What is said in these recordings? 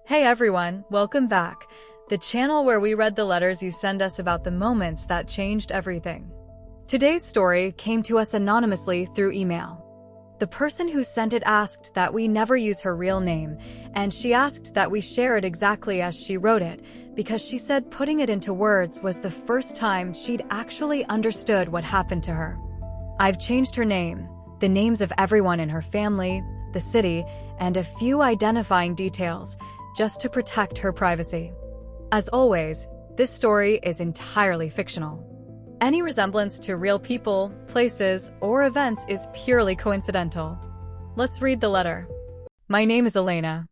Hey everyone, welcome back. The channel where we read the letters you send us about the moments that changed everything. Today's story came to us anonymously through email. The person who sent it asked that we never use her real name, and she asked that we share it exactly as she wrote it, because she said putting it into words was the first time she'd actually understood what happened to her. I've changed her name, the names of everyone in her family, the city, and a few identifying details, just to protect her privacy. As always, this story is entirely fictional. Any resemblance to real people, places, or events is purely coincidental. Let's read the letter. My name is Elena.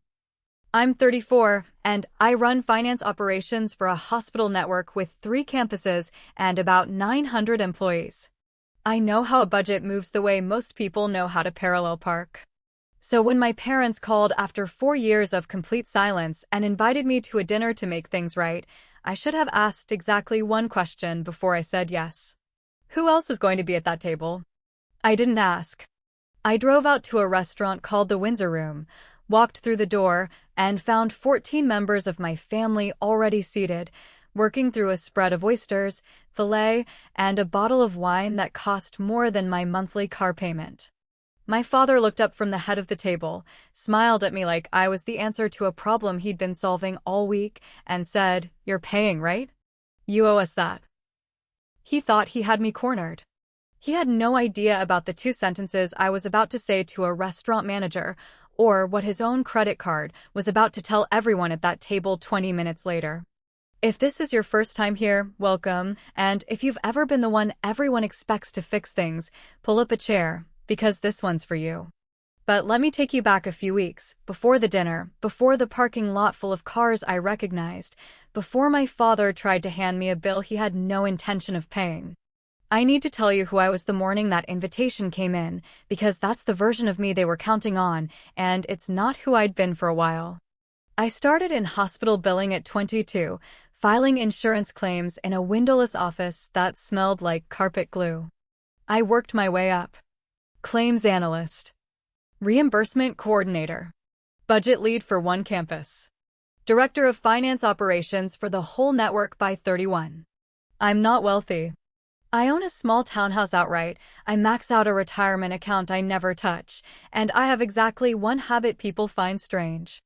I'm 34, and I run finance operations for a hospital network with 3 campuses and about 900 employees. I know how a budget moves the way most people know how to parallel park. So when my parents called after 4 years of complete silence and invited me to a dinner to make things right, I should have asked exactly one question before I said yes. Who else is going to be at that table? I didn't ask. I drove out to a restaurant called the Windsor Room, walked through the door, and found 14 members of my family already seated, working through a spread of oysters, filet, and a bottle of wine that cost more than my monthly car payment. My father looked up from the head of the table, smiled at me like I was the answer to a problem he'd been solving all week, and said, "You're paying, right? You owe us that." He thought he had me cornered. He had no idea about the 2 sentences I was about to say to a restaurant manager, or what his own credit card was about to tell everyone at that table 20 minutes later. If this is your first time here, welcome, and if you've ever been the one everyone expects to fix things, pull up a chair, because this one's for you. But let me take you back a few weeks, before the dinner, before the parking lot full of cars I recognized, before my father tried to hand me a bill he had no intention of paying. I need to tell you who I was the morning that invitation came in, because that's the version of me they were counting on, and it's not who I'd been for a while. I started in hospital billing at 22, filing insurance claims in a windowless office that smelled like carpet glue. I worked my way up. Claims analyst, reimbursement coordinator, budget lead for 1 campus, director of finance operations for the whole network by 31. I'm not wealthy. I own a small townhouse outright, I max out a retirement account I never touch, and I have exactly one habit people find strange.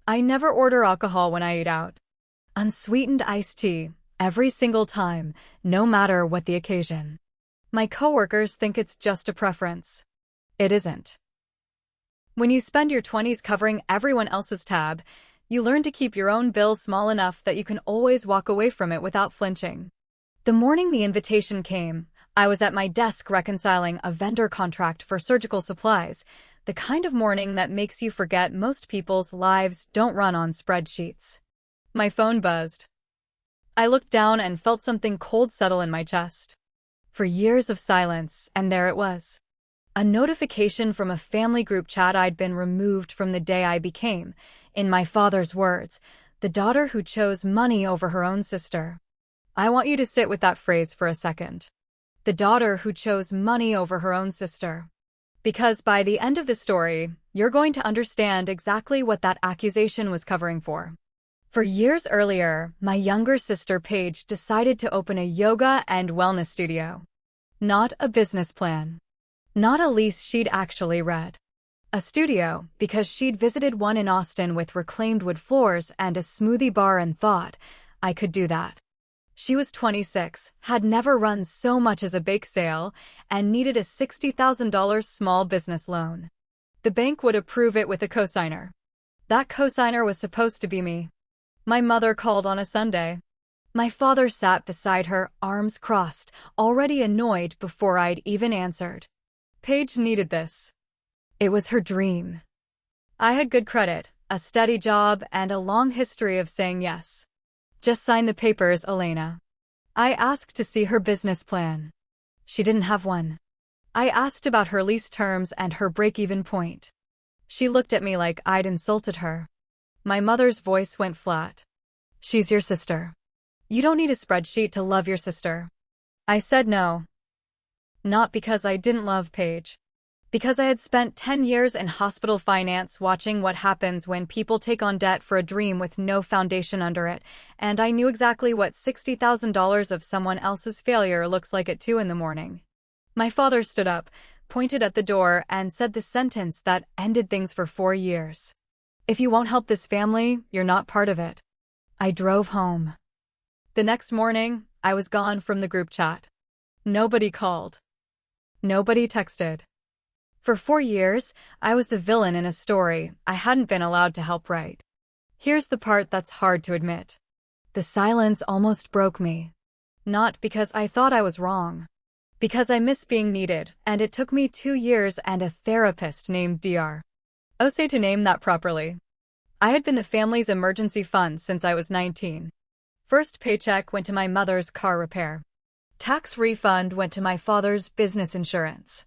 I never order alcohol when I eat out. Unsweetened iced tea, every single time, no matter what the occasion. My coworkers think it's just a preference. It isn't. When you spend your 20s covering everyone else's tab, you learn to keep your own bill small enough that you can always walk away from it without flinching. The morning the invitation came, I was at my desk reconciling a vendor contract for surgical supplies, the kind of morning that makes you forget most people's lives don't run on spreadsheets. My phone buzzed. I looked down and felt something cold settle in my chest. For years of silence, and there it was. A notification from a family group chat I'd been removed from the day I became, in my father's words, the daughter who chose money over her own sister. I want you to sit with that phrase for a second. The daughter who chose money over her own sister. Because by the end of the story, you're going to understand exactly what that accusation was covering for. For years earlier, my younger sister Paige decided to open a yoga and wellness studio. Not a business plan. Not a lease she'd actually read. A studio, because she'd visited one in Austin with reclaimed wood floors and a smoothie bar and thought, I could do that. She was 26, had never run so much as a bake sale, and needed a $60,000 small business loan. The bank would approve it with a cosigner. That cosigner was supposed to be me. My mother called on a Sunday. My father sat beside her, arms crossed, already annoyed before I'd even answered. Paige needed this. It was her dream. I had good credit, a steady job, and a long history of saying yes. Just sign the papers, Elena. I asked to see her business plan. She didn't have one. I asked about her lease terms and her break-even point. She looked at me like I'd insulted her. My mother's voice went flat. She's your sister. You don't need a spreadsheet to love your sister. I said no. Not because I didn't love Paige. Because I had spent 10 years in hospital finance watching what happens when people take on debt for a dream with no foundation under it, and I knew exactly what $60,000 of someone else's failure looks like at 2 in the morning. My father stood up, pointed at the door, and said the sentence that ended things for 4 years. "If you won't help this family, you're not part of it." I drove home. The next morning, I was gone from the group chat. Nobody called. Nobody texted. For 4 years, I was the villain in a story I hadn't been allowed to help write. Here's the part that's hard to admit. The silence almost broke me. Not because I thought I was wrong. Because I miss being needed, and it took me 2 years and a therapist named Dr. Ose to name that properly. I had been the family's emergency fund since I was 19. First paycheck went to my mother's car repair. Tax refund went to my father's business insurance.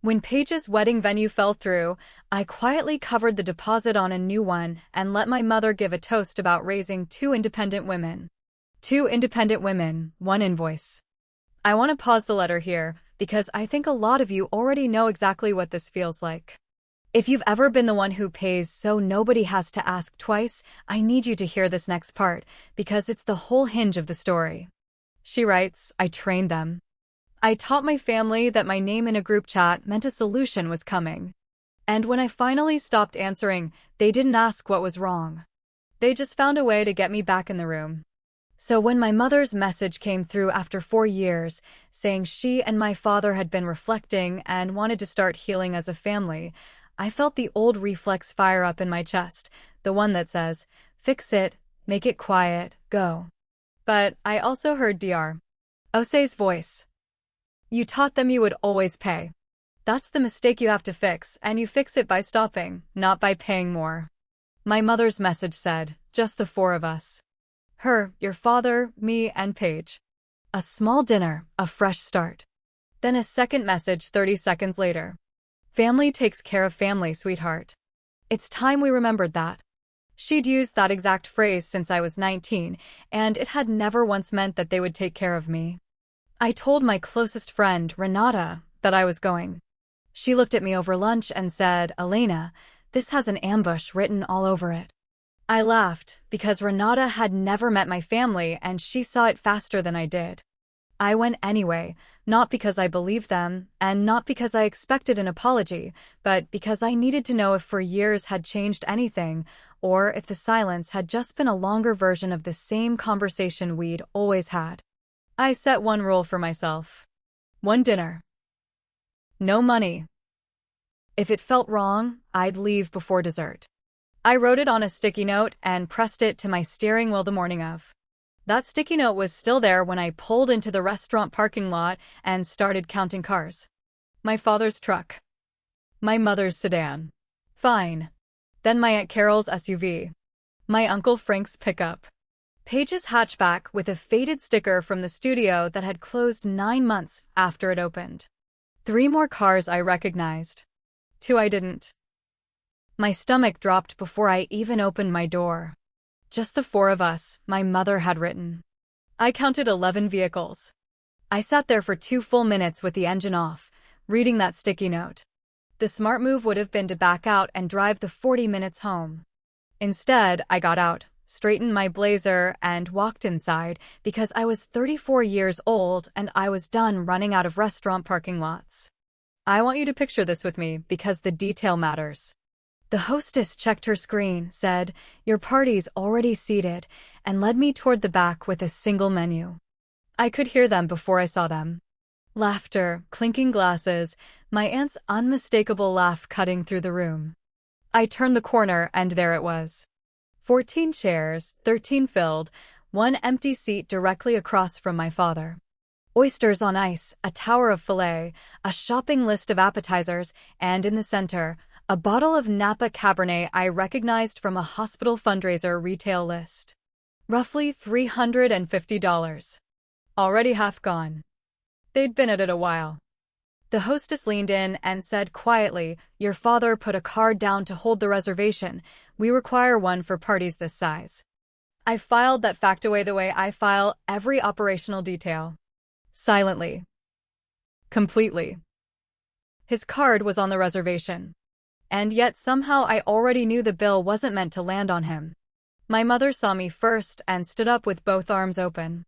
When Paige's wedding venue fell through, I quietly covered the deposit on a new one and let my mother give a toast about raising 2 independent women. 2 independent women, 1 invoice. I want to pause the letter here, because I think a lot of you already know exactly what this feels like. If you've ever been the one who pays so nobody has to ask twice, I need you to hear this next part, because it's the whole hinge of the story. She writes, "I trained them. I taught my family that my name in a group chat meant a solution was coming. And when I finally stopped answering, they didn't ask what was wrong. They just found a way to get me back in the room." So when my mother's message came through after 4 years, saying she and my father had been reflecting and wanted to start healing as a family, I felt the old reflex fire up in my chest, the one that says, "Fix it, make it quiet, go." But I also heard Dr. Ose's voice. "You taught them you would always pay. That's the mistake you have to fix, and you fix it by stopping, not by paying more." My mother's message said, "Just the 4 of us. Her, your father, me, and Paige. A small dinner, a fresh start." Then a second message 30 seconds later. "Family takes care of family, sweetheart." It's time we remembered that. She'd used that exact phrase since I was 19, and it had never once meant that they would take care of me. I told my closest friend, Renata, that I was going. She looked at me over lunch and said, "Elena, this has an ambush written all over it." I laughed, because Renata had never met my family and she saw it faster than I did. I went anyway, not because I believed them, and not because I expected an apology, but because I needed to know if 4 years had changed anything, or if the silence had just been a longer version of the same conversation we'd always had. I set one rule for myself. 1 dinner. No money. If it felt wrong, I'd leave before dessert. I wrote it on a sticky note and pressed it to my steering wheel the morning of. That sticky note was still there when I pulled into the restaurant parking lot and started counting cars. My father's truck. My mother's sedan. Fine. Then my Aunt Carol's SUV. My Uncle Frank's pickup. Paige's hatchback with a faded sticker from the studio that had closed 9 months after it opened. 3 more cars I recognized. 2 I didn't. My stomach dropped before I even opened my door. Just the 4 of us, my mother had written. I counted 11 vehicles. I sat there for 2 full minutes with the engine off, reading that sticky note. The smart move would have been to back out and drive the 40 minutes home. Instead, I got out, straightened my blazer, and walked inside because I was 34 years old and I was done running out of restaurant parking lots. I want you to picture this with me because the detail matters. The hostess checked her screen, said, "Your party's already seated," and led me toward the back with a single menu. I could hear them before I saw them. Laughter, clinking glasses, my aunt's unmistakable laugh cutting through the room. I turned the corner and there it was. 14 chairs, 13 filled, 1 empty seat directly across from my father. Oysters on ice, a tower of filet, a shopping list of appetizers, and in the center, a bottle of Napa Cabernet I recognized from a hospital fundraiser retail list. Roughly $350. Already half gone. They'd been at it a while. The hostess leaned in and said quietly, "Your father put a card down to hold the reservation. We require one for parties this size." I filed that fact away the way I file every operational detail. Silently. Completely. His card was on the reservation. And yet somehow I already knew the bill wasn't meant to land on him. My mother saw me first and stood up with both arms open.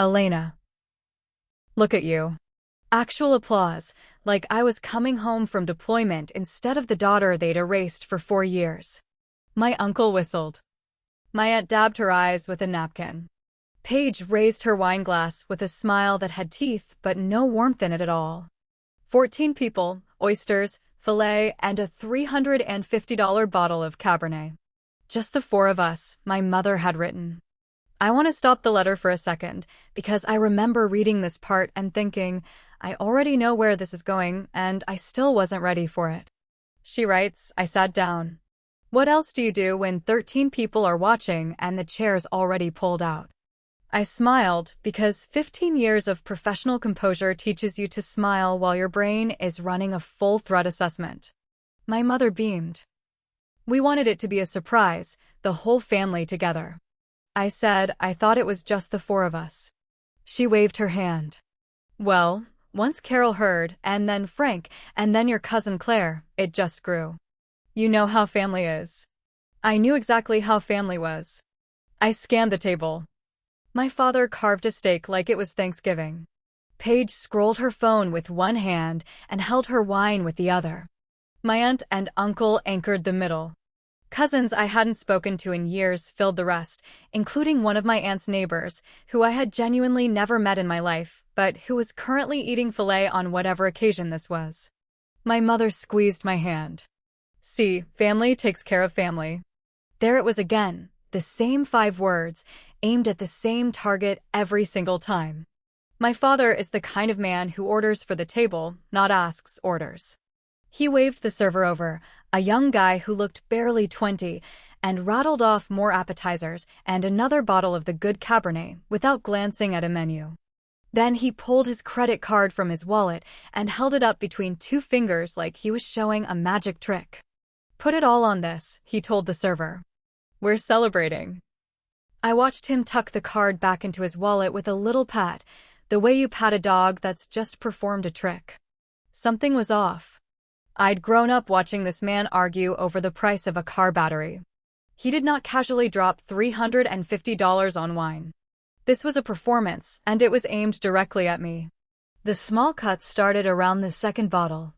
Elena. Look at you. Actual applause, like I was coming home from deployment instead of the daughter they'd erased for 4 years. My uncle whistled. My aunt dabbed her eyes with a napkin. Paige raised her wine glass with a smile that had teeth but no warmth in it at all. 14 people, oysters, filet, and a $350 bottle of Cabernet. Just the 4 of us, my mother had written. I want to stop the letter for a second, because I remember reading this part and thinking, I already know where this is going, and I still wasn't ready for it. She writes, I sat down. What else do you do when 13 people are watching and the chair's already pulled out? I smiled, because 15 years of professional composure teaches you to smile while your brain is running a full threat assessment. My mother beamed. We wanted it to be a surprise, the whole family together. I said I thought it was just the 4 of us. She waved her hand. Well, once Carol heard, and then Frank, and then your cousin Claire, it just grew. You know how family is. I knew exactly how family was. I scanned the table. My father carved a steak like it was Thanksgiving. Paige scrolled her phone with one hand and held her wine with the other. My aunt and uncle anchored the middle. Cousins I hadn't spoken to in years filled the rest, including one of my aunt's neighbors, who I had genuinely never met in my life, but who was currently eating filet on whatever occasion this was. My mother squeezed my hand. See, family takes care of family. There it was again, the same 5 words, aimed at the same target every single time. My father is the kind of man who orders for the table, not asks orders. He waved the server over, a young guy who looked barely 20, and rattled off more appetizers and another bottle of the good Cabernet without glancing at a menu. Then he pulled his credit card from his wallet and held it up between 2 fingers like he was showing a magic trick. Put it all on this, he told the server. We're celebrating. I watched him tuck the card back into his wallet with a little pat, the way you pat a dog that's just performed a trick. Something was off. I'd grown up watching this man argue over the price of a car battery. He did not casually drop $350 on wine. This was a performance, and it was aimed directly at me. The small cuts started around the 2nd bottle.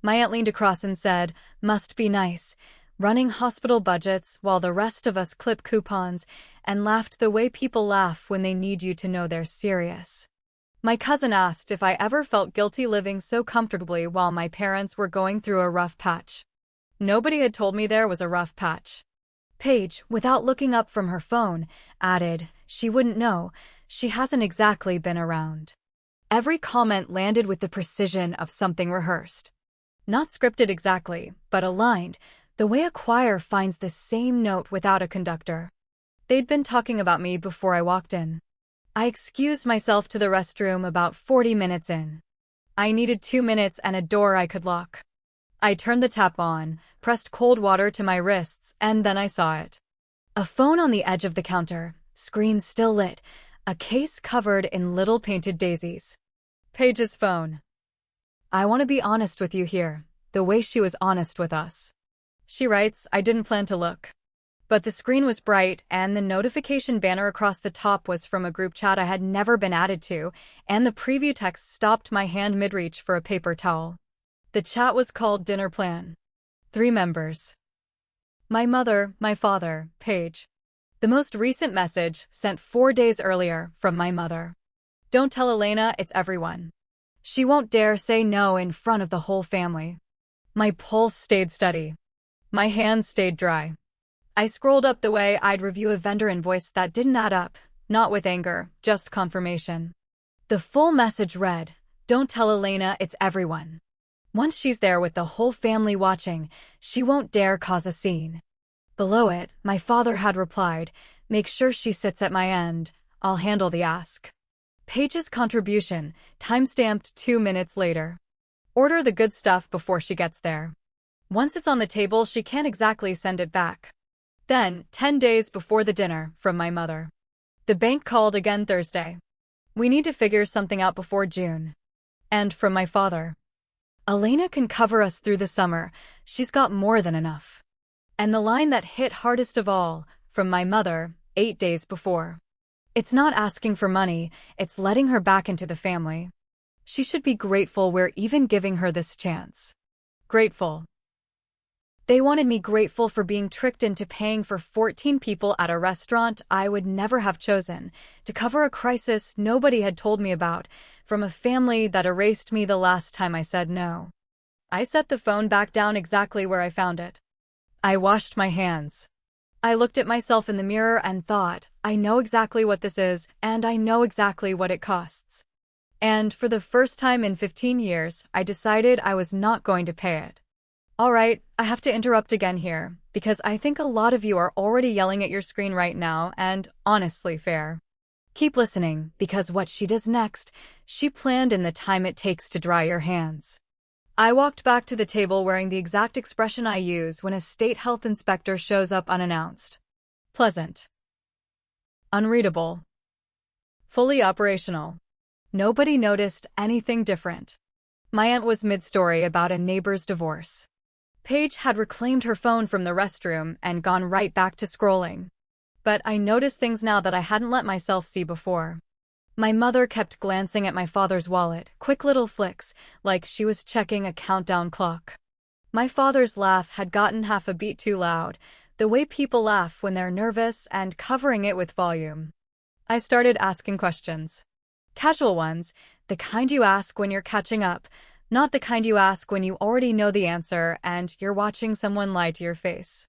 My aunt leaned across and said, must be nice, running hospital budgets while the rest of us clip coupons, and laughed the way people laugh when they need you to know they're serious. My cousin asked if I ever felt guilty living so comfortably while my parents were going through a rough patch. Nobody had told me there was a rough patch. Paige, without looking up from her phone, added, she wouldn't know, she hasn't exactly been around. Every comment landed with the precision of something rehearsed. Not scripted exactly, but aligned, the way a choir finds the same note without a conductor. They'd been talking about me before I walked in. I excused myself to the restroom about 40 minutes in. I needed 2 minutes and a door I could lock. I turned the tap on, pressed cold water to my wrists, and then I saw it. A phone on the edge of the counter, screen still lit, a case covered in little painted daisies. Paige's phone. I want to be honest with you here, the way she was honest with us. She writes, I didn't plan to look. But the screen was bright, and the notification banner across the top was from a group chat I had never been added to, and the preview text stopped my hand mid-reach for a paper towel. The chat was called Dinner Plan. 3 members. My mother, my father, Paige. The most recent message, sent 4 days earlier, from my mother. Don't tell Elena, it's everyone. She won't dare say no in front of the whole family. My pulse stayed steady. My hands stayed dry. I scrolled up the way I'd review a vendor invoice that didn't add up, not with anger, just confirmation. The full message read, don't tell Elena, it's everyone. Once she's there with the whole family watching, she won't dare cause a scene. Below it, my father had replied, make sure she sits at my end, I'll handle the ask. Paige's contribution, timestamped 2 minutes later. Order the good stuff before she gets there. Once it's on the table, she can't exactly send it back. Then, 10 days before the dinner, from my mother. The bank called again Thursday. We need to figure something out before June. And from my father. Elena can cover us through the summer. She's got more than enough. And the line that hit hardest of all, from my mother, 8 days before. It's not asking for money, it's letting her back into the family. She should be grateful we're even giving her this chance. Grateful. They wanted me grateful for being tricked into paying for 14 people at a restaurant I would never have chosen, to cover a crisis nobody had told me about, from a family that erased me the last time I said no. I set the phone back down exactly where I found it. I washed my hands. I looked at myself in the mirror and thought, I know exactly what this is, and I know exactly what it costs. And for the first time in 15 years, I decided I was not going to pay it. All right, I have to interrupt again here, because I think a lot of you are already yelling at your screen right now, and honestly fair. Keep listening, because what she does next, she planned in the time it takes to dry your hands. I walked back to the table wearing the exact expression I use when a state health inspector shows up unannounced. Pleasant. Unreadable. Fully operational. Nobody noticed anything different. My aunt was mid-story about a neighbor's divorce. Paige had reclaimed her phone from the restroom and gone right back to scrolling. But I noticed things now that I hadn't let myself see before. My mother kept glancing at my father's wallet, quick little flicks, like she was checking a countdown clock. My father's laugh had gotten half a beat too loud, the way people laugh when they're nervous and covering it with volume. I started asking questions. Casual ones, the kind you ask when you're catching up, not the kind you ask when you already know the answer and you're watching someone lie to your face.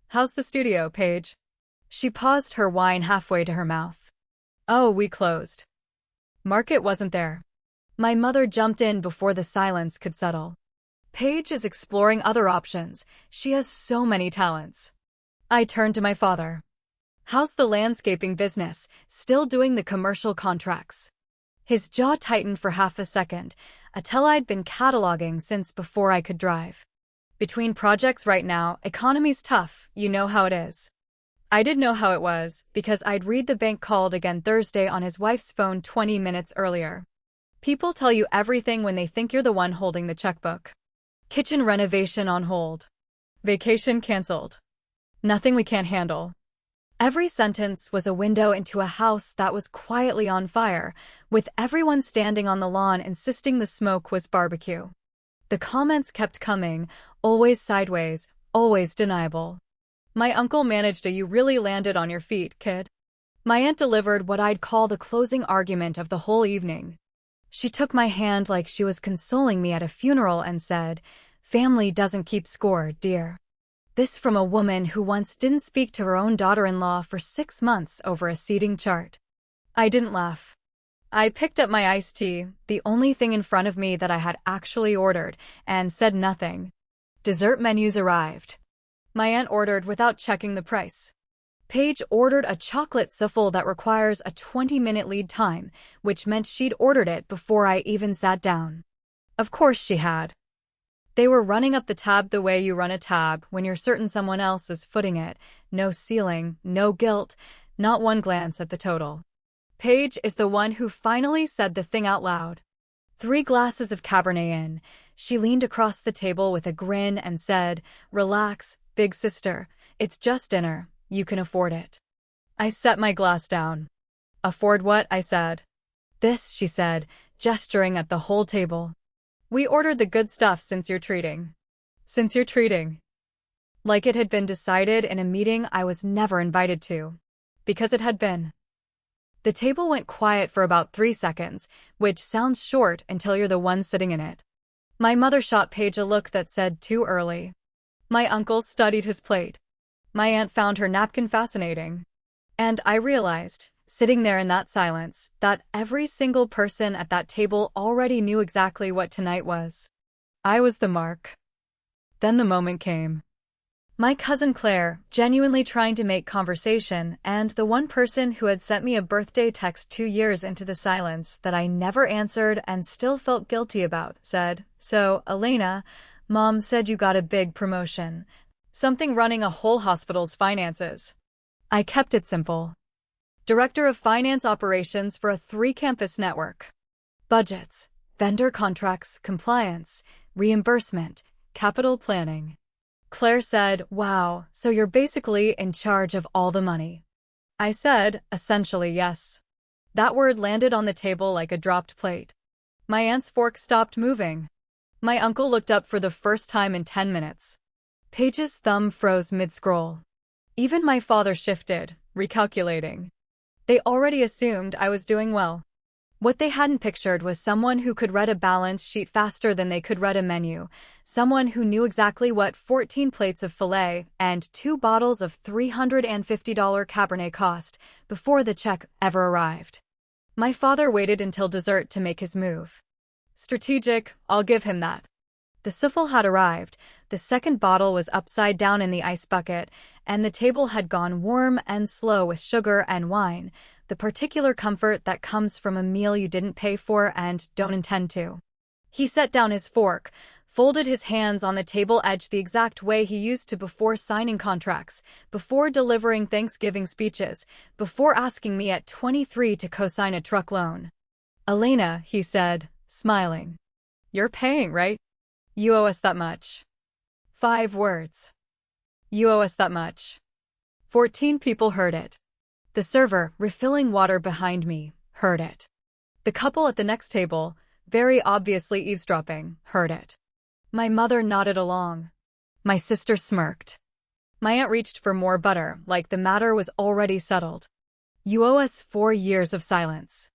How's the studio, Paige? She paused her wine halfway to her mouth. Oh, we closed. Market wasn't there. My mother jumped in before the silence could settle. Paige is exploring other options. She has so many talents. I turned to my father. How's the landscaping business? Still doing the commercial contracts? His jaw tightened for half a second, until I'd been cataloging since before I could drive. Between projects right now, economy's tough, you know how it is. I did know how it was, because I'd read the bank called again Thursday on his wife's phone 20 minutes earlier. People tell you everything when they think you're the one holding the checkbook. Kitchen renovation on hold. Vacation canceled. Nothing we can't handle. Every sentence was a window into a house that was quietly on fire, with everyone standing on the lawn insisting the smoke was barbecue. The comments kept coming, always sideways, always deniable. My uncle managed a "you really landed on your feet, kid." My aunt delivered what I'd call the closing argument of the whole evening. She took my hand like she was consoling me at a funeral and said, "Family doesn't keep score, dear." This from a woman who once didn't speak to her own daughter-in-law for 6 months over a seating chart. I didn't laugh. I picked up my iced tea, the only thing in front of me that I had actually ordered, and said nothing. Dessert menus arrived. My aunt ordered without checking the price. Paige ordered a chocolate souffle that requires a 20-minute lead time, which meant she'd ordered it before I even sat down. Of course she had. They were running up the tab the way you run a tab when you're certain someone else is footing it. No ceiling, no guilt, not one glance at the total. Paige is the one who finally said the thing out loud. 3 glasses of Cabernet in. She leaned across the table with a grin and said, "Relax, big sister. It's just dinner. You can afford it." I set my glass down. "Afford what?" I said. "This," she said, gesturing at the whole table. "We ordered the good stuff since you're treating." Since you're treating. Like it had been decided in a meeting I was never invited to. Because it had been. The table went quiet for about 3 seconds, which sounds short until you're the one sitting in it. My mother shot Paige a look that said too early. My uncle studied his plate. My aunt found her napkin fascinating. And I realized, sitting there in that silence, that every single person at that table already knew exactly what tonight was. I was the mark. Then the moment came. My cousin Claire, genuinely trying to make conversation, and the one person who had sent me a birthday text 2 years into the silence that I never answered and still felt guilty about, said, "So, Elena, Mom said you got a big promotion. Something running a whole hospital's finances." I kept it simple. Director of Finance Operations for a 3-campus network. Budgets, vendor contracts, compliance, reimbursement, capital planning. Claire said, "Wow, so you're basically in charge of all the money." I said, "Essentially, yes." That word landed on the table like a dropped plate. My aunt's fork stopped moving. My uncle looked up for the first time in 10 minutes. Paige's thumb froze mid-scroll. Even my father shifted, recalculating. They already assumed I was doing well. What they hadn't pictured was someone who could read a balance sheet faster than they could read a menu, someone who knew exactly what 14 plates of filet and 2 bottles of $350 Cabernet cost before the check ever arrived. My father waited until dessert to make his move. Strategic, I'll give him that. The souffle had arrived, the second bottle was upside down in the ice bucket, and the table had gone warm and slow with sugar and wine, the particular comfort that comes from a meal you didn't pay for and don't intend to. He set down his fork, folded his hands on the table edge the exact way he used to before signing contracts, before delivering Thanksgiving speeches, before asking me at 23 to co-sign a truck loan. "Elena," he said, smiling. "You're paying, right? You owe us that much." 5 words. You owe us that much. 14 people heard it. The server, refilling water behind me, heard it. The couple at the next table, very obviously eavesdropping, heard it. My mother nodded along. My sister smirked. My aunt reached for more butter, like the matter was already settled. "You owe us 4 years of silence."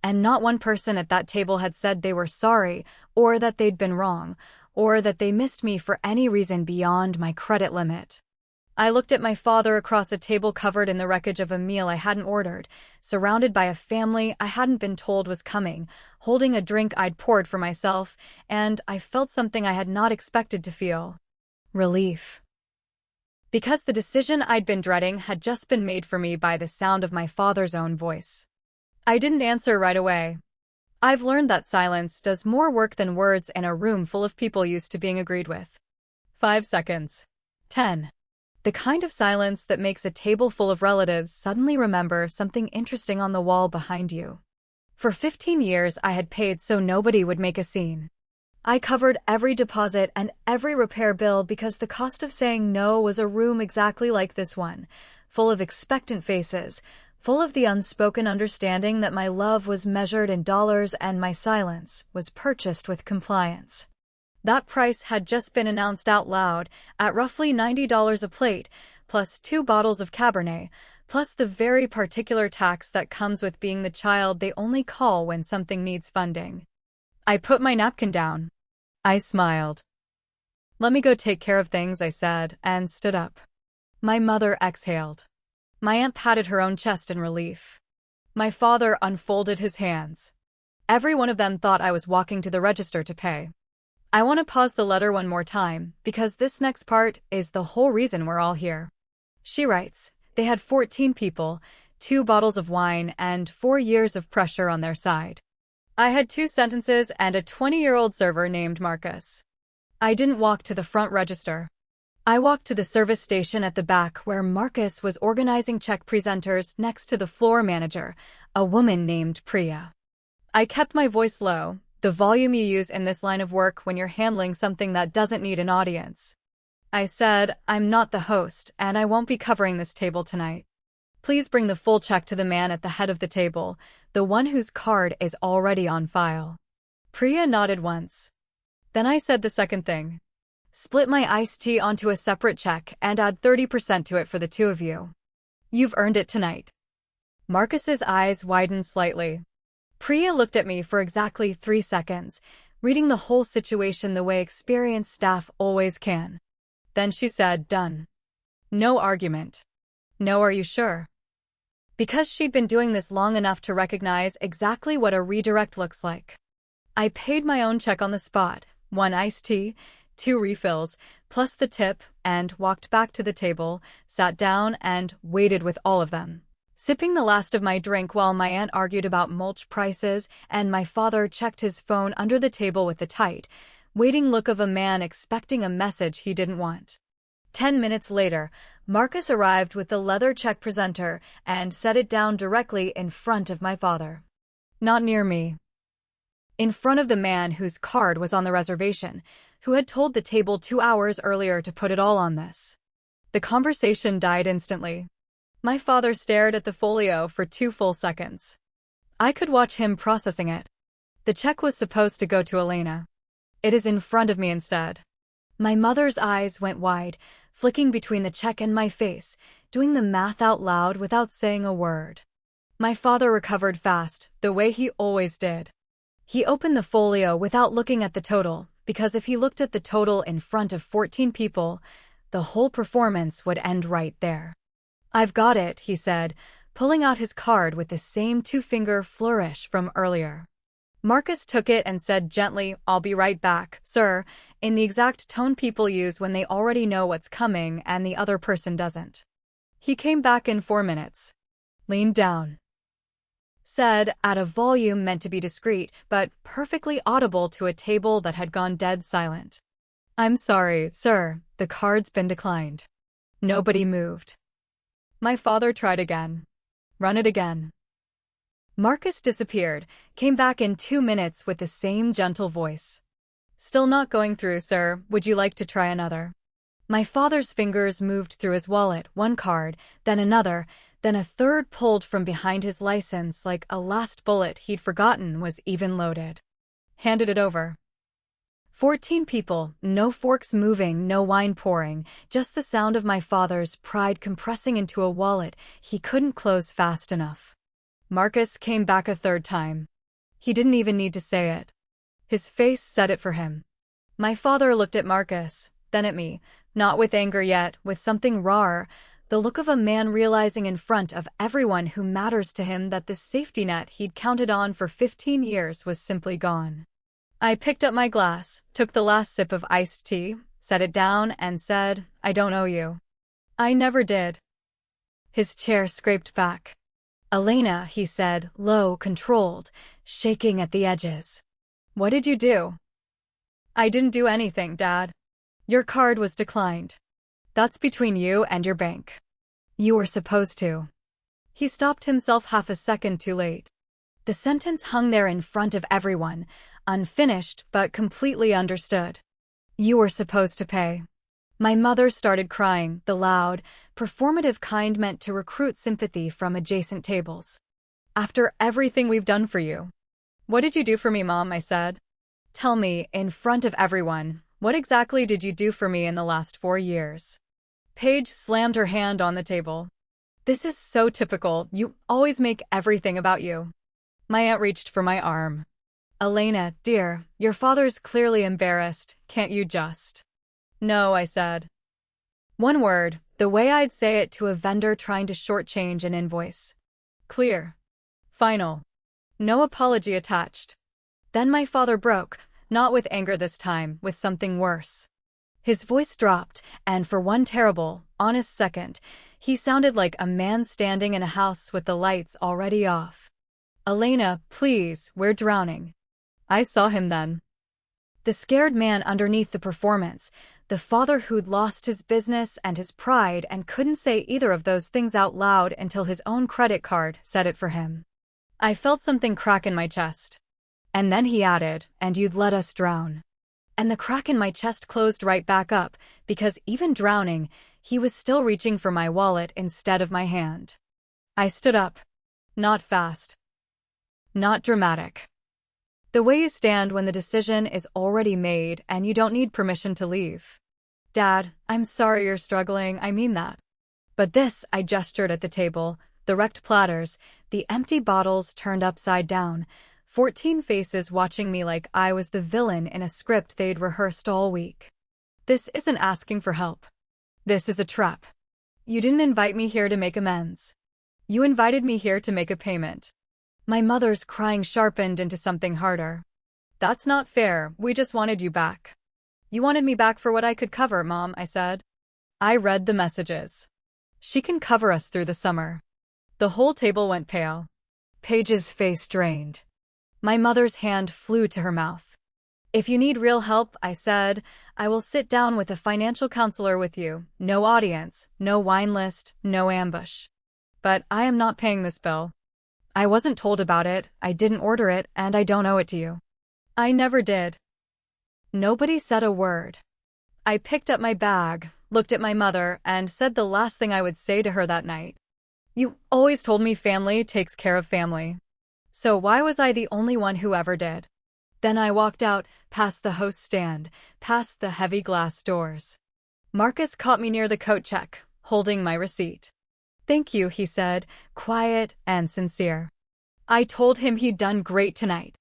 And not one person at that table had said they were sorry, or that they'd been wrong, or that they missed me for any reason beyond my credit limit. I looked at my father across a table covered in the wreckage of a meal I hadn't ordered, surrounded by a family I hadn't been told was coming, holding a drink I'd poured for myself, and I felt something I had not expected to feel. Relief. Because the decision I'd been dreading had just been made for me by the sound of my father's own voice. I didn't answer right away. I've learned that silence does more work than words in a room full of people used to being agreed with. 5 seconds. 10. The kind of silence that makes a table full of relatives suddenly remember something interesting on the wall behind you. For 15 years I had paid so nobody would make a scene. I covered every deposit and every repair bill because the cost of saying no was a room exactly like this one, full of expectant faces, full of the unspoken understanding that my love was measured in dollars and my silence was purchased with compliance. That price had just been announced out loud, at roughly $90 a plate, plus 2 bottles of Cabernet, plus the very particular tax that comes with being the child they only call when something needs funding. I put my napkin down. I smiled. "Let me go take care of things," I said, and stood up. My mother exhaled. My aunt patted her own chest in relief. My father unfolded his hands. Every one of them thought I was walking to the register to pay. I want to pause the letter one more time, because this next part is the whole reason we're all here. She writes, they had 14 people, 2 bottles of wine, and 4 years of pressure on their side. I had 2 sentences and a 20-year-old server named Marcus. I didn't walk to the front register. I walked to the service station at the back where Marcus was organizing check presenters next to the floor manager, a woman named Priya. I kept my voice low, the volume you use in this line of work when you're handling something that doesn't need an audience. I said, "I'm not the host, and I won't be covering this table tonight. Please bring the full check to the man at the head of the table, the one whose card is already on file." Priya nodded once. Then I said the second thing. "Split my iced tea onto a separate check and add 30% to it for the 2 of you. You've earned it tonight." Marcus's eyes widened slightly. Priya looked at me for exactly 3 seconds, reading the whole situation the way experienced staff always can. Then she said, "Done." No argument. "No, are you sure?" Because she'd been doing this long enough to recognize exactly what a redirect looks like. I paid my own check on the spot, 1 iced tea, 2 refills, plus the tip, and walked back to the table, sat down, and waited with all of them. Sipping the last of my drink while my aunt argued about mulch prices and my father checked his phone under the table with the tight, waiting look of a man expecting a message he didn't want. 10 minutes later, Marcus arrived with the leather check presenter and set it down directly in front of my father. Not near me. in front of the man whose card was on the reservation, who had told the table 2 hours earlier to put it all on this. The conversation died instantly. My father stared at the folio for 2 full seconds. I could watch him processing it. The check was supposed to go to Elena. It is in front of me instead. My mother's eyes went wide, flicking between the check and my face, doing the math out loud without saying a word. My father recovered fast, the way he always did. He opened the folio without looking at the total, because if he looked at the total in front of 14 people, the whole performance would end right there. "I've got it," he said, pulling out his card with the same 2-finger flourish from earlier. Marcus took it and said gently, "I'll be right back, sir," in the exact tone people use when they already know what's coming and the other person doesn't. He came back in 4 minutes. "Lean down," said, at a volume meant to be discreet, but perfectly audible to a table that had gone dead silent. "I'm sorry, sir, the card's been declined." Nobody moved. My father tried again. "Run it again." Marcus disappeared, came back in 2 minutes with the same gentle voice. "Still not going through, sir. Would you like to try another?" My father's fingers moved through his wallet, one card, then another, then a third pulled from behind his license like a last bullet he'd forgotten was even loaded. Handed it over. 14 people, no forks moving, no wine pouring, just the sound of my father's pride compressing into a wallet he couldn't close fast enough. Marcus came back a 3rd time. He didn't even need to say it. His face said it for him. My father looked at Marcus, then at me, not with anger yet, with something rawer, the look of a man realizing in front of everyone who matters to him that the safety net he'd counted on for 15 years was simply gone. I picked up my glass, took the last sip of iced tea, set it down, and said, "I don't owe you." "I never did." His chair scraped back. "Elena," he said, low, controlled, shaking at the edges. "What did you do?" "I didn't do anything, Dad. Your card was declined. That's between you and your bank. You were supposed to." He stopped himself half a second too late. The sentence hung there in front of everyone, unfinished but completely understood. "You were supposed to pay." My mother started crying, the loud, performative kind meant to recruit sympathy from adjacent tables. "After everything we've done for you." "What did you do for me, Mom?" I said. "Tell me, in front of everyone, what exactly did you do for me in the last 4 years?" Paige slammed her hand on the table. "This is so typical. You always make everything about you." My aunt reached for my arm. "Elena, dear, your father's clearly embarrassed. Can't you just—" "No," I said. One word, the way I'd say it to a vendor trying to shortchange an invoice. Clear. Final. No apology attached. Then my father broke, not with anger this time, with something worse. His voice dropped, and for one terrible, honest second, he sounded like a man standing in a house with the lights already off. "Elena, please, we're drowning." I saw him then. The scared man underneath the performance, the father who'd lost his business and his pride and couldn't say either of those things out loud until his own credit card said it for him. I felt something crack in my chest. And then he added, "And you'd let us drown." And the crack in my chest closed right back up, because even drowning, he was still reaching for my wallet instead of my hand. I stood up. Not fast. Not dramatic. The way you stand when the decision is already made and you don't need permission to leave. "Dad, I'm sorry you're struggling, I mean that." But this, I gestured at the table, the wrecked platters, the empty bottles turned upside down, 14 faces watching me like I was the villain in a script they'd rehearsed all week. This isn't asking for help. This is a trap. You didn't invite me here to make amends. You invited me here to make a payment. My mother's crying sharpened into something harder. "That's not fair, we just wanted you back." "You wanted me back for what I could cover, Mom," I said. I read the messages. "She can cover us through the summer." The whole table went pale. Paige's face drained. My mother's hand flew to her mouth. "If you need real help," I said, "I will sit down with a financial counselor with you. No audience, no wine list, no ambush. But I am not paying this bill. I wasn't told about it, I didn't order it, and I don't owe it to you." I never did. Nobody said a word. I picked up my bag, looked at my mother, and said the last thing I would say to her that night. You always told me family takes care of family. So why was I the only one who ever did? Then I walked out, past the host stand, past the heavy glass doors. Marcus caught me near the coat check, holding my receipt. Thank you, he said, quiet and sincere. I told him he'd done great tonight.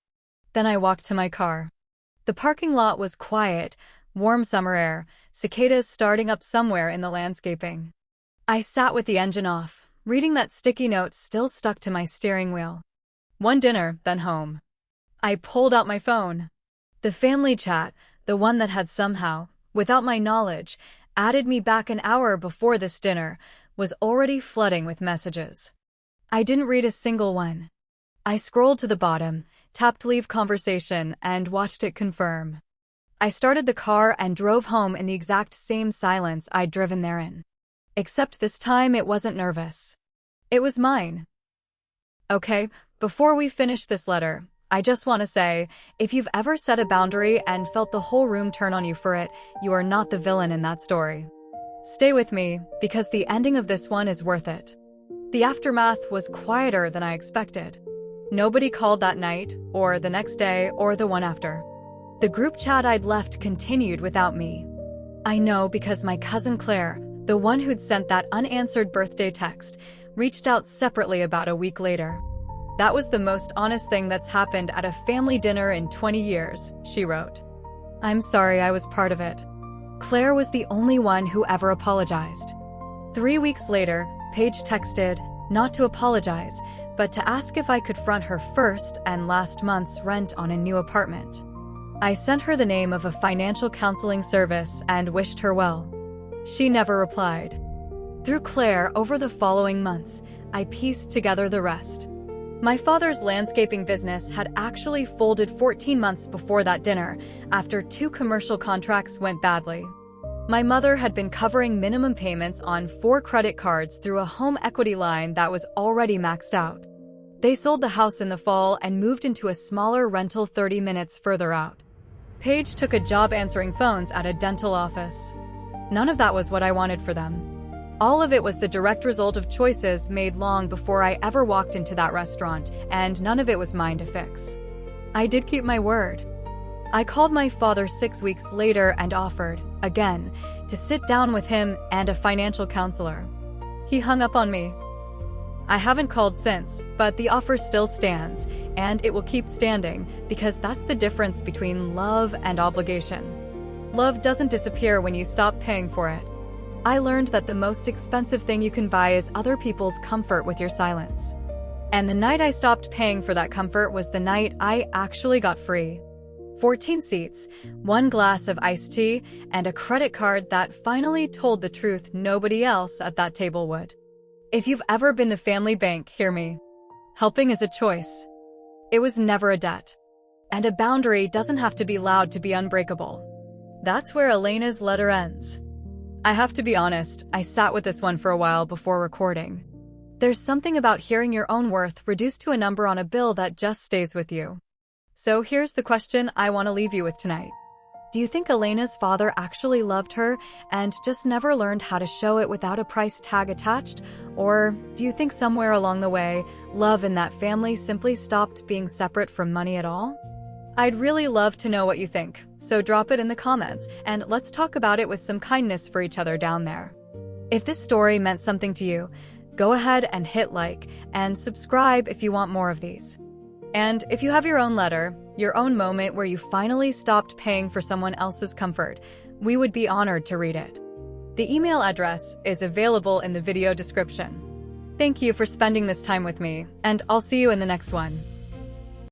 Then I walked to my car. The parking lot was quiet, warm summer air, cicadas starting up somewhere in the landscaping. I sat with the engine off, reading that sticky note still stuck to my steering wheel. One dinner, then home. I pulled out my phone. The family chat, the one that had somehow, without my knowledge, added me back an hour before this dinner, was already flooding with messages. I didn't read a single one. I scrolled to the bottom, tapped leave conversation, and watched it confirm. I started the car and drove home in the exact same silence I'd driven there in. Except this time it wasn't nervous. It was mine. Okay, before we finish this letter, I just want to say, if you've ever set a boundary and felt the whole room turn on you for it, you are not the villain in that story. Stay with me, because the ending of this one is worth it. The aftermath was quieter than I expected. Nobody called that night, or the next day, or the one after. The group chat I'd left continued without me. I know because my cousin Claire, the one who'd sent that unanswered birthday text, reached out separately about a week later. That was the most honest thing that's happened at a family dinner in 20 years, she wrote. I'm sorry I was part of it. Claire was the only one who ever apologized. 3 weeks later, Paige texted, not to apologize, but to ask if I could front her first and last month's rent on a new apartment. I sent her the name of a financial counseling service and wished her well. She never replied. Through Claire, over the following months, I pieced together the rest. My father's landscaping business had actually folded 14 months before that dinner, after 2 commercial contracts went badly. My mother had been covering minimum payments on 4 credit cards through a home equity line that was already maxed out. They sold the house in the fall and moved into a smaller rental 30 minutes further out. Paige took a job answering phones at a dental office. None of that was what I wanted for them. All of it was the direct result of choices made long before I ever walked into that restaurant, and none of it was mine to fix. I did keep my word. I called my father 6 weeks later and offered, again, to sit down with him and a financial counselor. He hung up on me. I haven't called since, but the offer still stands, and it will keep standing, because that's the difference between love and obligation. Love doesn't disappear when you stop paying for it. I learned that the most expensive thing you can buy is other people's comfort with your silence. And the night I stopped paying for that comfort was the night I actually got free. 14 seats, 1 glass of iced tea, and a credit card that finally told the truth nobody else at that table would. If you've ever been the family bank, hear me. Helping is a choice. It was never a debt. And a boundary doesn't have to be loud to be unbreakable. That's where Elena's letter ends. I have to be honest, I sat with this one for a while before recording. There's something about hearing your own worth reduced to a number on a bill that just stays with you. So here's the question I want to leave you with tonight. Do you think Elena's father actually loved her and just never learned how to show it without a price tag attached? Or do you think somewhere along the way, love in that family simply stopped being separate from money at all? I'd really love to know what you think, so drop it in the comments, and let's talk about it with some kindness for each other down there. If this story meant something to you, go ahead and hit like, and subscribe if you want more of these. And if you have your own letter, your own moment where you finally stopped paying for someone else's comfort, we would be honored to read it. The email address is available in the video description. Thank you for spending this time with me, and I'll see you in the next one.